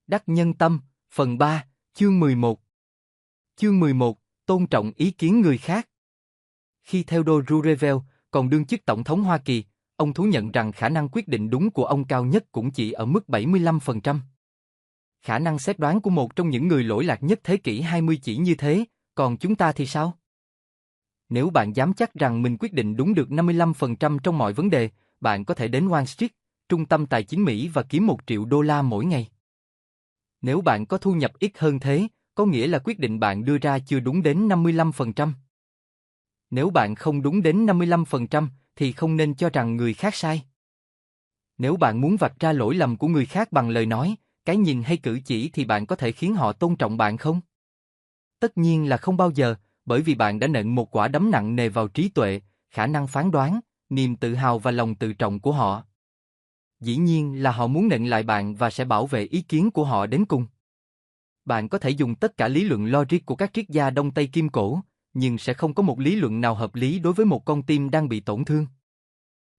Đắc nhân tâm, phần 3, chương 11. Chương 11, tôn trọng ý kiến người khác. Khi Theodore Roosevelt còn đương chức Tổng thống Hoa Kỳ, ông thú nhận rằng khả năng quyết định đúng của ông cao nhất cũng chỉ ở mức 75%. Khả năng xét đoán của một trong những người lỗi lạc nhất thế kỷ 20 chỉ như thế, còn chúng ta thì sao? Nếu bạn dám chắc rằng mình quyết định đúng được 55% trong mọi vấn đề, bạn có thể đến Wall Street, trung tâm tài chính Mỹ và kiếm $1 triệu mỗi ngày. Nếu bạn có thu nhập ít hơn thế, có nghĩa là quyết định bạn đưa ra chưa đúng đến 55%. Nếu bạn không đúng đến 55%, thì không nên cho rằng người khác sai. Nếu bạn muốn vạch ra lỗi lầm của người khác bằng lời nói, cái nhìn hay cử chỉ thì bạn có thể khiến họ tôn trọng bạn không? Tất nhiên là không bao giờ, bởi vì bạn đã nện một quả đấm nặng nề vào trí tuệ, khả năng phán đoán, niềm tự hào và lòng tự trọng của họ. Dĩ nhiên là họ muốn nện lại bạn và sẽ bảo vệ ý kiến của họ đến cùng. Bạn có thể dùng tất cả lý luận logic của các triết gia Đông Tây Kim Cổ, nhưng sẽ không có một lý luận nào hợp lý đối với một con tim đang bị tổn thương.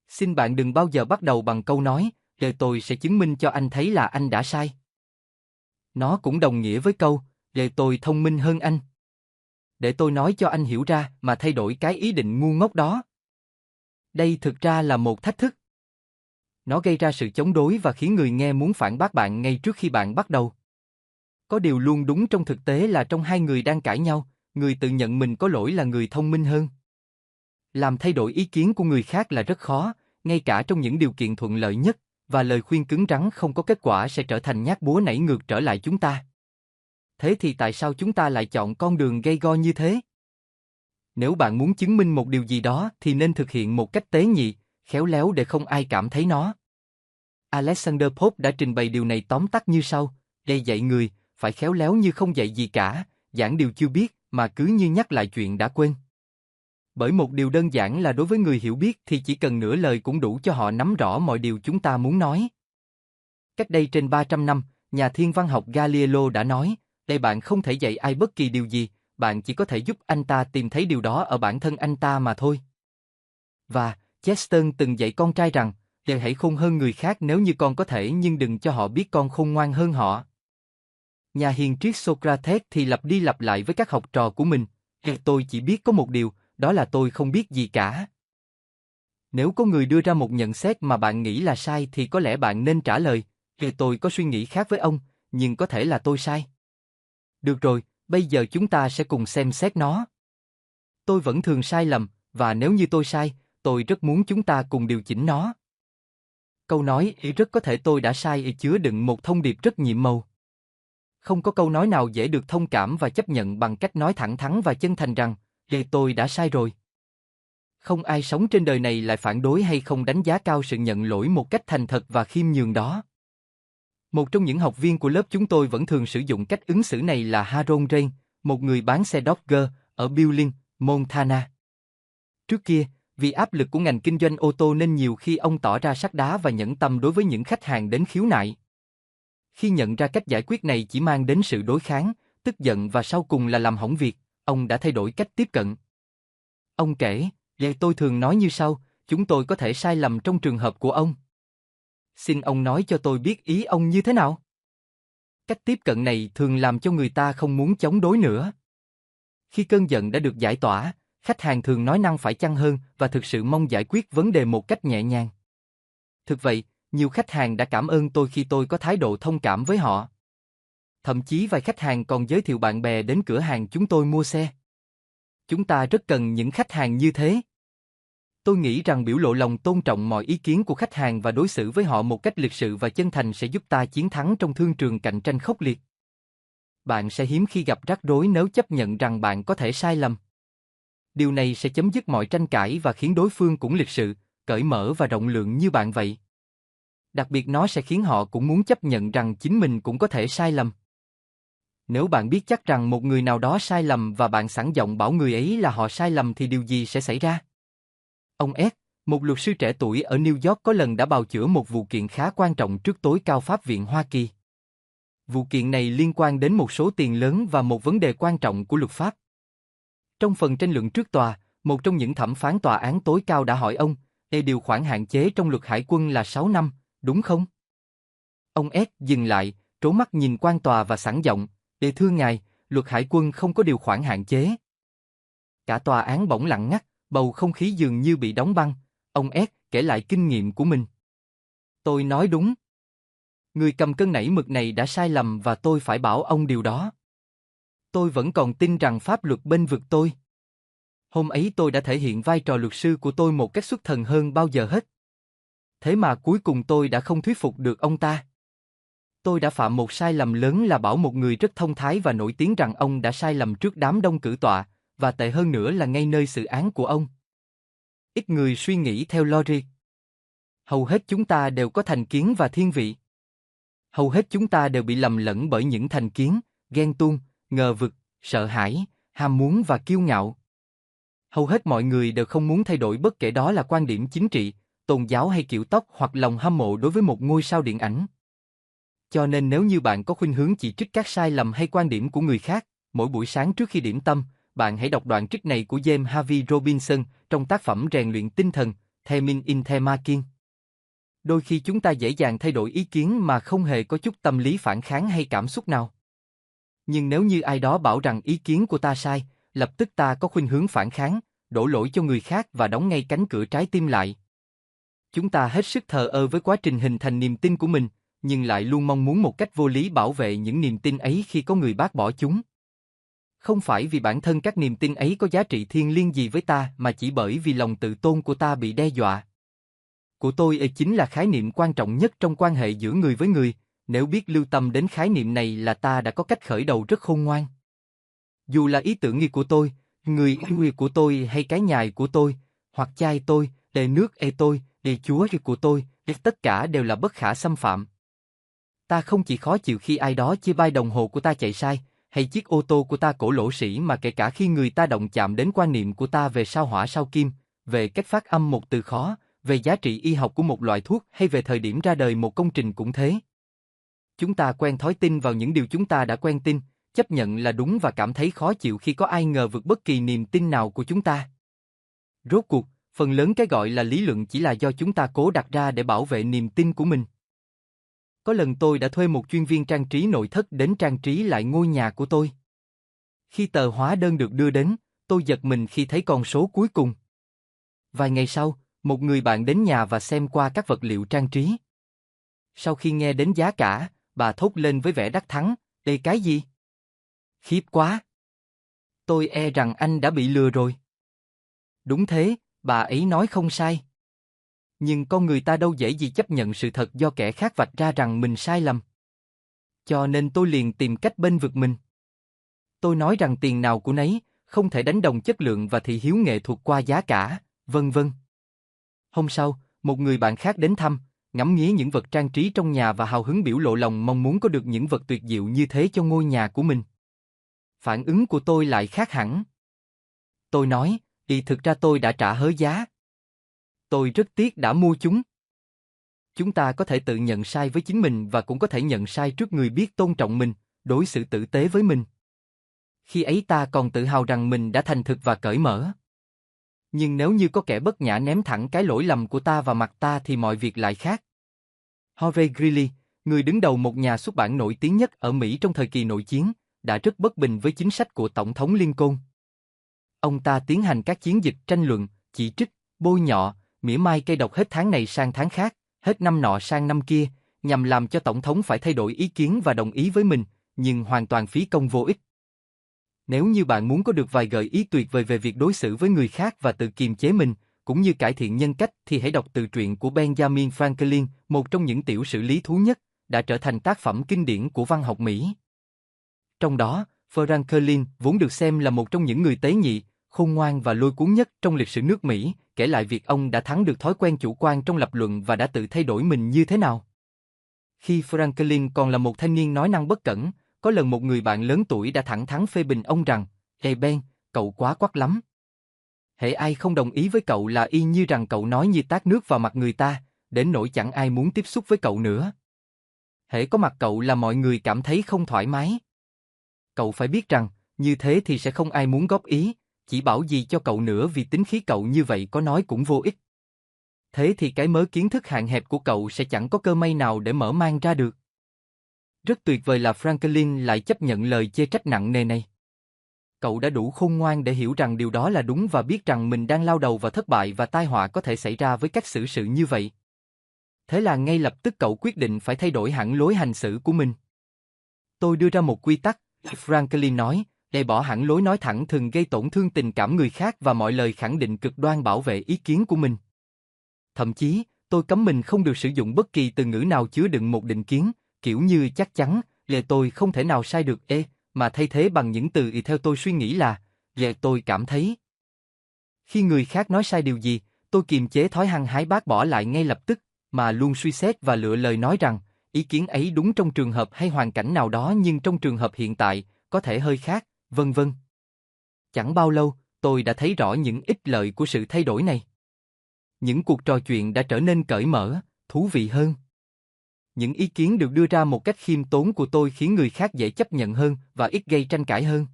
Xin bạn đừng bao giờ bắt đầu bằng câu nói, "Để tôi sẽ chứng minh cho anh thấy là anh đã sai." Nó cũng đồng nghĩa với câu, "Để tôi thông minh hơn anh. Để tôi nói cho anh hiểu ra mà thay đổi cái ý định ngu ngốc đó." Đây thực ra là một thách thức. Nó gây ra sự chống đối và khiến người nghe muốn phản bác bạn ngay trước khi bạn bắt đầu. Có điều luôn đúng trong thực tế là trong hai người đang cãi nhau, người tự nhận mình có lỗi là người thông minh hơn. Làm thay đổi ý kiến của người khác là rất khó, ngay cả trong những điều kiện thuận lợi nhất, và lời khuyên cứng rắn không có kết quả sẽ trở thành nhát búa nảy ngược trở lại chúng ta. Thế thì tại sao chúng ta lại chọn con đường gay go như thế? Nếu bạn muốn chứng minh một điều gì đó thì nên thực hiện một cách tế nhị, khéo léo để không ai cảm thấy nó. Alexander Pope đã trình bày điều này tóm tắt như sau: "Để dạy người, phải khéo léo như không dạy gì cả, giảng điều chưa biết mà cứ như nhắc lại chuyện đã quên." Bởi một điều đơn giản là đối với người hiểu biết thì chỉ cần nửa lời cũng đủ cho họ nắm rõ mọi điều chúng ta muốn nói. Cách đây trên 300 năm, nhà thiên văn học Galileo đã nói, "Đây bạn không thể dạy ai bất kỳ điều gì, bạn chỉ có thể giúp anh ta tìm thấy điều đó ở bản thân anh ta mà thôi." Và Chesterton từng dạy con trai rằng, "Để hãy khôn hơn người khác nếu như con có thể, nhưng đừng cho họ biết con khôn ngoan hơn họ." Nhà hiền triết Socrates thì lặp đi lặp lại với các học trò của mình, "Tôi chỉ biết có một điều, đó là tôi không biết gì cả." Nếu có người đưa ra một nhận xét mà bạn nghĩ là sai thì có lẽ bạn nên trả lời, "Tôi có suy nghĩ khác với ông, nhưng có thể là tôi sai." Được rồi, bây giờ chúng ta sẽ cùng xem xét nó. Tôi vẫn thường sai lầm, và nếu như tôi sai, tôi rất muốn chúng ta cùng điều chỉnh nó. Câu nói "rất có thể tôi đã sai" chứa đựng một thông điệp rất nhiệm màu. Không có câu nói nào dễ được thông cảm và chấp nhận bằng cách nói thẳng thắn và chân thành rằng, "Tôi đã sai rồi." Không ai sống trên đời này lại phản đối hay không đánh giá cao sự nhận lỗi một cách thành thật và khiêm nhường đó. Một trong những học viên của lớp chúng tôi vẫn thường sử dụng cách ứng xử này là Harold Rain, một người bán xe Dodge ở Billings, Montana. Trước kia, vì áp lực của ngành kinh doanh ô tô nên nhiều khi ông tỏ ra sắt đá và nhẫn tâm đối với những khách hàng đến khiếu nại. Khi nhận ra cách giải quyết này chỉ mang đến sự đối kháng, tức giận và sau cùng là làm hỏng việc, ông đã thay đổi cách tiếp cận. Ông kể, "Tôi thường nói như sau, chúng tôi có thể sai lầm trong trường hợp của ông. Xin ông nói cho tôi biết ý ông như thế nào." Cách tiếp cận này thường làm cho người ta không muốn chống đối nữa. Khi cơn giận đã được giải tỏa, khách hàng thường nói năng phải chăng hơn và thực sự mong giải quyết vấn đề một cách nhẹ nhàng. Thực vậy, nhiều khách hàng đã cảm ơn tôi khi tôi có thái độ thông cảm với họ. Thậm chí vài khách hàng còn giới thiệu bạn bè đến cửa hàng chúng tôi mua xe. Chúng ta rất cần những khách hàng như thế. Tôi nghĩ rằng biểu lộ lòng tôn trọng mọi ý kiến của khách hàng và đối xử với họ một cách lịch sự và chân thành sẽ giúp ta chiến thắng trong thương trường cạnh tranh khốc liệt. Bạn sẽ hiếm khi gặp rắc rối nếu chấp nhận rằng bạn có thể sai lầm. Điều này sẽ chấm dứt mọi tranh cãi và khiến đối phương cũng lịch sự, cởi mở và rộng lượng như bạn vậy. Đặc biệt nó sẽ khiến họ cũng muốn chấp nhận rằng chính mình cũng có thể sai lầm. Nếu bạn biết chắc rằng một người nào đó sai lầm và bạn sẵn giọng bảo người ấy là họ sai lầm thì điều gì sẽ xảy ra? Ông S, một luật sư trẻ tuổi ở New York có lần đã bào chữa một vụ kiện khá quan trọng trước tối cao pháp viện Hoa Kỳ. Vụ kiện này liên quan đến một số tiền lớn và một vấn đề quan trọng của luật pháp. Trong phần tranh luận trước tòa, một trong những thẩm phán tòa án tối cao đã hỏi ông, điều khoản hạn chế trong luật hải quân là 6 năm, đúng không? Ông S dừng lại, trố mắt nhìn quan tòa và sẵn giọng, thưa ngài, luật hải quân không có điều khoản hạn chế. Cả tòa án bỗng lặng ngắt, bầu không khí dường như bị đóng băng. Ông S kể lại kinh nghiệm của mình. Tôi nói đúng. Người cầm cân nảy mực này đã sai lầm và tôi phải bảo ông điều đó. Tôi vẫn còn tin rằng pháp luật bênh vực tôi. Hôm ấy tôi đã thể hiện vai trò luật sư của tôi một cách xuất thần hơn bao giờ hết. Thế mà cuối cùng tôi đã không thuyết phục được ông ta. Tôi đã phạm một sai lầm lớn là bảo một người rất thông thái và nổi tiếng rằng ông đã sai lầm trước đám đông cử tọa, và tệ hơn nữa là ngay nơi xử án của ông. Ít người suy nghĩ theo logic. Hầu hết chúng ta đều có thành kiến và thiên vị. Hầu hết chúng ta đều bị lầm lẫn bởi những thành kiến, ghen tuông, ngờ vực, sợ hãi, ham muốn và kiêu ngạo. Hầu hết mọi người đều không muốn thay đổi bất kể đó là quan điểm chính trị, tôn giáo hay kiểu tóc hoặc lòng hâm mộ đối với một ngôi sao điện ảnh. Cho nên nếu như bạn có khuynh hướng chỉ trích các sai lầm hay quan điểm của người khác, mỗi buổi sáng trước khi điểm tâm, bạn hãy đọc đoạn trích này của James Harvey Robinson trong tác phẩm Rèn luyện tinh thần, Themin in the Making. Đôi khi chúng ta dễ dàng thay đổi ý kiến mà không hề có chút tâm lý phản kháng hay cảm xúc nào. Nhưng nếu như ai đó bảo rằng ý kiến của ta sai, lập tức ta có khuynh hướng phản kháng, đổ lỗi cho người khác và đóng ngay cánh cửa trái tim lại. Chúng ta hết sức thờ ơ với quá trình hình thành niềm tin của mình, nhưng lại luôn mong muốn một cách vô lý bảo vệ những niềm tin ấy khi có người bác bỏ chúng. Không phải vì bản thân các niềm tin ấy có giá trị thiêng liêng gì với ta mà chỉ bởi vì lòng tự tôn của ta bị đe dọa. Của tôi ấy chính là khái niệm quan trọng nhất trong quan hệ giữa người với người, nếu biết lưu tâm đến khái niệm này là ta đã có cách khởi đầu rất khôn ngoan. Dù là ý tưởng nghi của tôi, người yêu của tôi hay cái nhài của tôi, hoặc chai tôi, đề nước tôi, đề chúa của tôi, tất cả đều là bất khả xâm phạm. Ta không chỉ khó chịu khi ai đó chê bai đồng hồ của ta chạy sai, hay chiếc ô tô của ta cổ lỗ sĩ mà kể cả khi người ta động chạm đến quan niệm của ta về sao hỏa sao kim, về cách phát âm một từ khó, về giá trị y học của một loại thuốc hay về thời điểm ra đời một công trình cũng thế. Chúng ta quen thói tin vào những điều chúng ta đã quen tin, chấp nhận là đúng và cảm thấy khó chịu khi có ai ngờ vực bất kỳ niềm tin nào của chúng ta. Rốt cuộc, phần lớn cái gọi là lý luận chỉ là do chúng ta cố đặt ra để bảo vệ niềm tin của mình. Có lần tôi đã thuê một chuyên viên trang trí nội thất đến trang trí lại ngôi nhà của tôi. Khi tờ hóa đơn được đưa đến, tôi giật mình khi thấy con số cuối cùng. Vài ngày sau, một người bạn đến nhà và xem qua các vật liệu trang trí. Sau khi nghe đến giá cả, bà thốt lên với vẻ đắc thắng, "Đây cái gì? Khiếp quá! Tôi e rằng anh đã bị lừa rồi." Đúng thế, bà ấy nói không sai. Nhưng con người ta đâu dễ gì chấp nhận sự thật do kẻ khác vạch ra rằng mình sai lầm. Cho nên tôi liền tìm cách bênh vực mình. Tôi nói rằng tiền nào của nấy, không thể đánh đồng chất lượng và thị hiếu nghệ thuật qua giá cả, vân vân. Hôm sau, một người bạn khác đến thăm, ngắm nghía những vật trang trí trong nhà và hào hứng biểu lộ lòng mong muốn có được những vật tuyệt diệu như thế cho ngôi nhà của mình. Phản ứng của tôi lại khác hẳn. Tôi nói, thực ra tôi đã trả hớ giá. Tôi rất tiếc đã mua chúng. Chúng ta có thể tự nhận sai với chính mình và cũng có thể nhận sai trước người biết tôn trọng mình, đối xử tử tế với mình. Khi ấy ta còn tự hào rằng mình đã thành thực và cởi mở. Nhưng nếu như có kẻ bất nhã ném thẳng cái lỗi lầm của ta vào mặt ta thì mọi việc lại khác. Horace Greeley, người đứng đầu một nhà xuất bản nổi tiếng nhất ở Mỹ trong thời kỳ nội chiến, đã rất bất bình với chính sách của Tổng thống Lincoln. Ông ta tiến hành các chiến dịch tranh luận, chỉ trích, bôi nhọ, mỉa mai cây độc hết tháng này sang tháng khác, hết năm nọ sang năm kia, nhằm làm cho Tổng thống phải thay đổi ý kiến và đồng ý với mình, nhưng hoàn toàn phí công vô ích. Nếu như bạn muốn có được vài gợi ý tuyệt vời về việc đối xử với người khác và tự kiềm chế mình, cũng như cải thiện nhân cách thì hãy đọc tự truyện của Benjamin Franklin, một trong những tiểu sử lý thú nhất, đã trở thành tác phẩm kinh điển của văn học Mỹ. Trong đó, Franklin vốn được xem là một trong những người tế nhị, khôn ngoan và lôi cuốn nhất trong lịch sử nước Mỹ, kể lại việc ông đã thắng được thói quen chủ quan trong lập luận và đã tự thay đổi mình như thế nào. Khi Franklin còn là một thanh niên nói năng bất cẩn, có lần một người bạn lớn tuổi đã thẳng thắn phê bình ông rằng, "Ê Ben, cậu quá quắc lắm. Hễ ai không đồng ý với cậu là y như rằng cậu nói như tát nước vào mặt người ta, đến nỗi chẳng ai muốn tiếp xúc với cậu nữa. Hễ có mặt cậu là mọi người cảm thấy không thoải mái. Cậu phải biết rằng, như thế thì sẽ không ai muốn góp ý, chỉ bảo gì cho cậu nữa vì tính khí cậu như vậy có nói cũng vô ích. Thế thì cái mớ kiến thức hạn hẹp của cậu sẽ chẳng có cơ may nào để mở mang ra được." Rất tuyệt vời là Franklin lại chấp nhận lời chê trách nặng nề này. Cậu đã đủ khôn ngoan để hiểu rằng điều đó là đúng và biết rằng mình đang lao đầu vào thất bại và tai họa có thể xảy ra với cách xử sự như vậy. Thế là ngay lập tức cậu quyết định phải thay đổi hẳn lối hành xử của mình. Tôi đưa ra một quy tắc, Franklin nói, để bỏ hẳn lối nói thẳng thường gây tổn thương tình cảm người khác và mọi lời khẳng định cực đoan bảo vệ ý kiến của mình. Thậm chí, tôi cấm mình không được sử dụng bất kỳ từ ngữ nào chứa đựng một định kiến, kiểu như chắc chắn, tôi không thể nào sai được mà thay thế bằng những từ theo tôi suy nghĩ là, tôi cảm thấy. Khi người khác nói sai điều gì, tôi kiềm chế thói hăng hái bác bỏ lại ngay lập tức, mà luôn suy xét và lựa lời nói rằng, ý kiến ấy đúng trong trường hợp hay hoàn cảnh nào đó nhưng trong trường hợp hiện tại, có thể hơi khác, vân vân. Chẳng bao lâu, tôi đã thấy rõ những ích lợi của sự thay đổi này. Những cuộc trò chuyện đã trở nên cởi mở, thú vị hơn. Những ý kiến được đưa ra một cách khiêm tốn của tôi khiến người khác dễ chấp nhận hơn và ít gây tranh cãi hơn.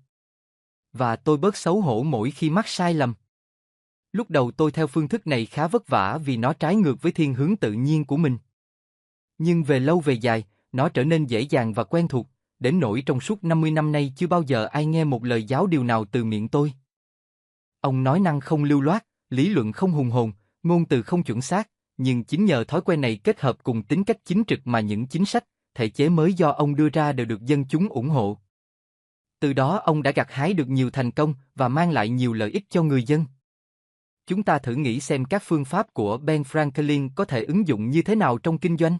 Và tôi bớt xấu hổ mỗi khi mắc sai lầm. Lúc đầu tôi theo phương thức này khá vất vả vì nó trái ngược với thiên hướng tự nhiên của mình. Nhưng về lâu về dài, nó trở nên dễ dàng và quen thuộc, đến nỗi trong suốt 50 năm nay chưa bao giờ ai nghe một lời giáo điều nào từ miệng tôi. Ông nói năng không lưu loát, lý luận không hùng hồn, ngôn từ không chuẩn xác, nhưng chính nhờ thói quen này kết hợp cùng tính cách chính trực mà những chính sách, thể chế mới do ông đưa ra đều được dân chúng ủng hộ. Từ đó ông đã gặt hái được nhiều thành công và mang lại nhiều lợi ích cho người dân. Chúng ta thử nghĩ xem các phương pháp của Ben Franklin có thể ứng dụng như thế nào trong kinh doanh.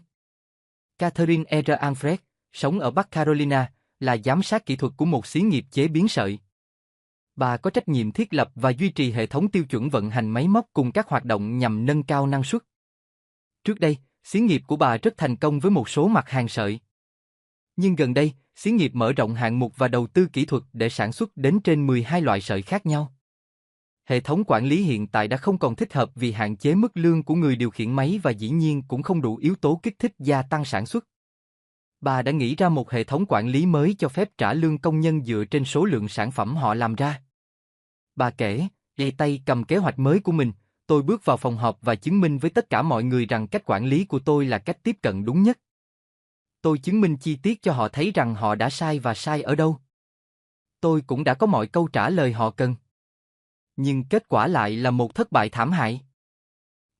Catherine R. Alfred, sống ở Bắc Carolina, là giám sát kỹ thuật của một xí nghiệp chế biến sợi. Bà có trách nhiệm thiết lập và duy trì hệ thống tiêu chuẩn vận hành máy móc cùng các hoạt động nhằm nâng cao năng suất. Trước đây, xí nghiệp của bà rất thành công với một số mặt hàng sợi. Nhưng gần đây, xí nghiệp mở rộng hạng mục và đầu tư kỹ thuật để sản xuất đến trên 12 loại sợi khác nhau. Hệ thống quản lý hiện tại đã không còn thích hợp vì hạn chế mức lương của người điều khiển máy và dĩ nhiên cũng không đủ yếu tố kích thích gia tăng sản xuất. Bà đã nghĩ ra một hệ thống quản lý mới cho phép trả lương công nhân dựa trên số lượng sản phẩm họ làm ra. Bà kể, tay cầm kế hoạch mới của mình, tôi bước vào phòng họp và chứng minh với tất cả mọi người rằng cách quản lý của tôi là cách tiếp cận đúng nhất. Tôi chứng minh chi tiết cho họ thấy rằng họ đã sai và sai ở đâu. Tôi cũng đã có mọi câu trả lời họ cần. Nhưng kết quả lại là một thất bại thảm hại.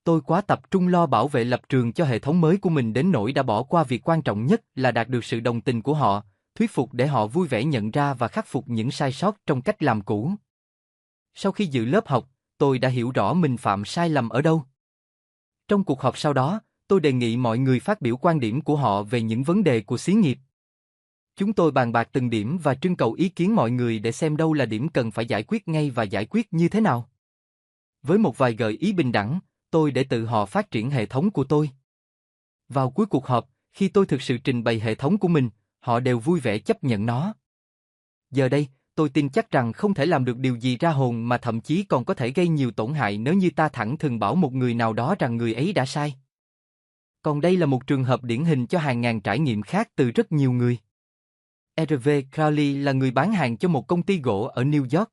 Tôi quá tập trung lo bảo vệ lập trường cho hệ thống mới của mình đến nỗi đã bỏ qua việc quan trọng nhất là đạt được sự đồng tình của họ, thuyết phục để họ vui vẻ nhận ra và khắc phục những sai sót trong cách làm cũ. Sau khi dự lớp học, tôi đã hiểu rõ mình phạm sai lầm ở đâu. Trong cuộc họp sau đó, tôi đề nghị mọi người phát biểu quan điểm của họ về những vấn đề của xí nghiệp. Chúng tôi bàn bạc từng điểm và trưng cầu ý kiến mọi người để xem đâu là điểm cần phải giải quyết ngay và giải quyết như thế nào. Với một vài gợi ý bình đẳng, tôi để tự họ phát triển hệ thống của tôi. Vào cuối cuộc họp, khi tôi thực sự trình bày hệ thống của mình, họ đều vui vẻ chấp nhận nó. Giờ đây, tôi tin chắc rằng không thể làm được điều gì ra hồn mà thậm chí còn có thể gây nhiều tổn hại nếu như ta thẳng thừng bảo một người nào đó rằng người ấy đã sai. Còn đây là một trường hợp điển hình cho hàng ngàn trải nghiệm khác từ rất nhiều người. R.V. Crowley là người bán hàng cho một công ty gỗ ở New York.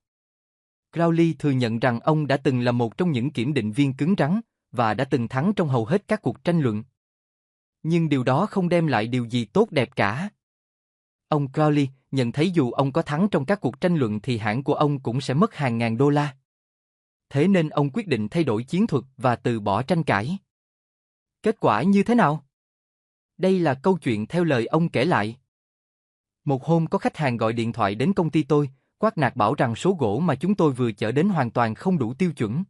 Crowley thừa nhận rằng ông đã từng là một trong những kiểm định viên cứng rắn và đã từng thắng trong hầu hết các cuộc tranh luận. Nhưng điều đó không đem lại điều gì tốt đẹp cả. Ông Crowley nhận thấy dù ông có thắng trong các cuộc tranh luận thì hãng của ông cũng sẽ mất hàng ngàn đô la. Thế nên ông quyết định thay đổi chiến thuật và từ bỏ tranh cãi. Kết quả như thế nào? Đây là câu chuyện theo lời ông kể lại. Một hôm có khách hàng gọi điện thoại đến công ty tôi, quát nạt bảo rằng số gỗ mà chúng tôi vừa chở đến hoàn toàn không đủ tiêu chuẩn.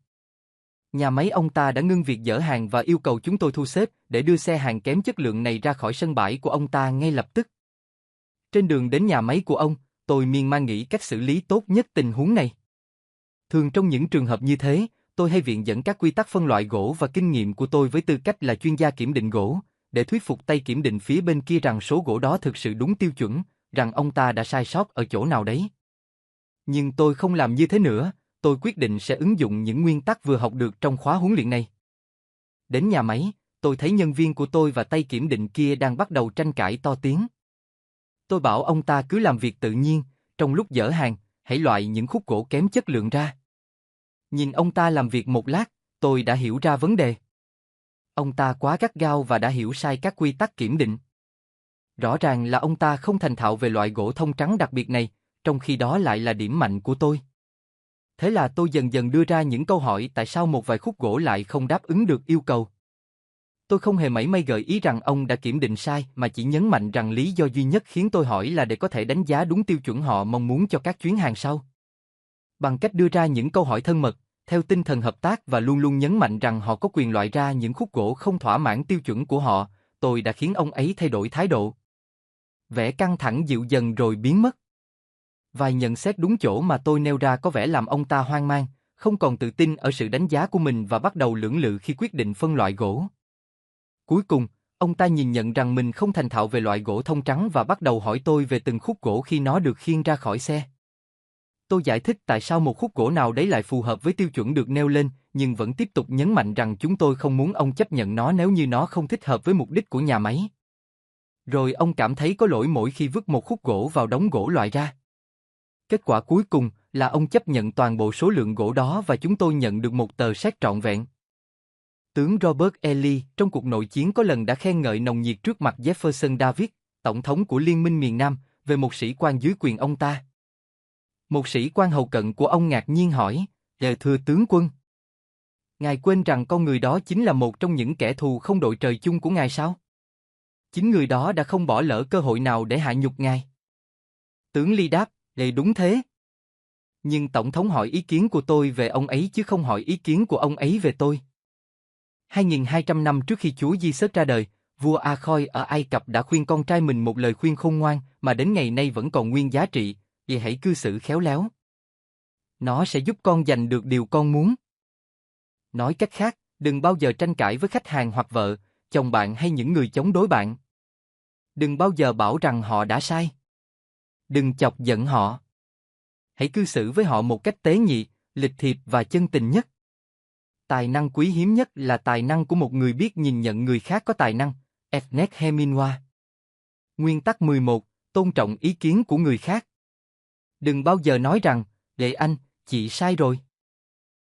Nhà máy ông ta đã ngưng việc dỡ hàng và yêu cầu chúng tôi thu xếp để đưa xe hàng kém chất lượng này ra khỏi sân bãi của ông ta ngay lập tức. Trên đường đến nhà máy của ông, tôi miên man nghĩ cách xử lý tốt nhất tình huống này. Thường trong những trường hợp như thế, tôi hay viện dẫn các quy tắc phân loại gỗ và kinh nghiệm của tôi với tư cách là chuyên gia kiểm định gỗ, để thuyết phục tay kiểm định phía bên kia rằng số gỗ đó thực sự đúng tiêu chuẩn, rằng ông ta đã sai sót ở chỗ nào đấy. Nhưng tôi không làm như thế nữa, tôi quyết định sẽ ứng dụng những nguyên tắc vừa học được trong khóa huấn luyện này. Đến nhà máy, tôi thấy nhân viên của tôi và tay kiểm định kia đang bắt đầu tranh cãi to tiếng. Tôi bảo ông ta cứ làm việc tự nhiên, trong lúc dỡ hàng, hãy loại những khúc gỗ kém chất lượng ra. Nhìn ông ta làm việc một lát, tôi đã hiểu ra vấn đề. Ông ta quá gắt gao và đã hiểu sai các quy tắc kiểm định. Rõ ràng là ông ta không thành thạo về loại gỗ thông trắng đặc biệt này, trong khi đó lại là điểm mạnh của tôi. Thế là tôi dần dần đưa ra những câu hỏi tại sao một vài khúc gỗ lại không đáp ứng được yêu cầu. Tôi không hề mảy may gợi ý rằng ông đã kiểm định sai mà chỉ nhấn mạnh rằng lý do duy nhất khiến tôi hỏi là để có thể đánh giá đúng tiêu chuẩn họ mong muốn cho các chuyến hàng sau. Bằng cách đưa ra những câu hỏi thân mật, theo tinh thần hợp tác và luôn luôn nhấn mạnh rằng họ có quyền loại ra những khúc gỗ không thỏa mãn tiêu chuẩn của họ, tôi đã khiến ông ấy thay đổi thái độ. Vẻ căng thẳng dịu dần rồi biến mất. Vài nhận xét đúng chỗ mà tôi nêu ra có vẻ làm ông ta hoang mang, không còn tự tin ở sự đánh giá của mình và bắt đầu lưỡng lự khi quyết định phân loại gỗ. Cuối cùng, ông ta nhìn nhận rằng mình không thành thạo về loại gỗ thông trắng và bắt đầu hỏi tôi về từng khúc gỗ khi nó được khiêng ra khỏi xe. Tôi giải thích tại sao một khúc gỗ nào đấy lại phù hợp với tiêu chuẩn được nêu lên, nhưng vẫn tiếp tục nhấn mạnh rằng chúng tôi không muốn ông chấp nhận nó nếu như nó không thích hợp với mục đích của nhà máy. Rồi ông cảm thấy có lỗi mỗi khi vứt một khúc gỗ vào đống gỗ loại ra. Kết quả cuối cùng là ông chấp nhận toàn bộ số lượng gỗ đó và chúng tôi nhận được một tờ séc trọn vẹn. Tướng Robert E. Lee trong cuộc nội chiến có lần đã khen ngợi nồng nhiệt trước mặt Jefferson Davis, tổng thống của Liên minh miền Nam, về một sĩ quan dưới quyền ông ta. Một sĩ quan hầu cận của ông ngạc nhiên hỏi, thưa tướng quân, ngài quên rằng con người đó chính là một trong những kẻ thù không đội trời chung của ngài sao? Chính người đó đã không bỏ lỡ cơ hội nào để hạ nhục ngài. Tướng Lee đáp, đúng thế. Nhưng tổng thống hỏi ý kiến của tôi về ông ấy chứ không hỏi ý kiến của ông ấy về tôi. 2.200 năm trước khi Chúa Giêsu ra đời, vua A-khôi ở Ai Cập đã khuyên con trai mình một lời khuyên khôn ngoan mà đến ngày nay vẫn còn nguyên giá trị, vì hãy cư xử khéo léo. Nó sẽ giúp con giành được điều con muốn. Nói cách khác, đừng bao giờ tranh cãi với khách hàng hoặc vợ, chồng bạn hay những người chống đối bạn. Đừng bao giờ bảo rằng họ đã sai. Đừng chọc giận họ. Hãy cư xử với họ một cách tế nhị, lịch thiệp và chân tình nhất. Tài năng quý hiếm nhất là tài năng của một người biết nhìn nhận người khác có tài năng. Ernest Hemingway. Nguyên tắc 11. Tôn trọng ý kiến của người khác. Đừng bao giờ nói rằng, anh, chị sai rồi.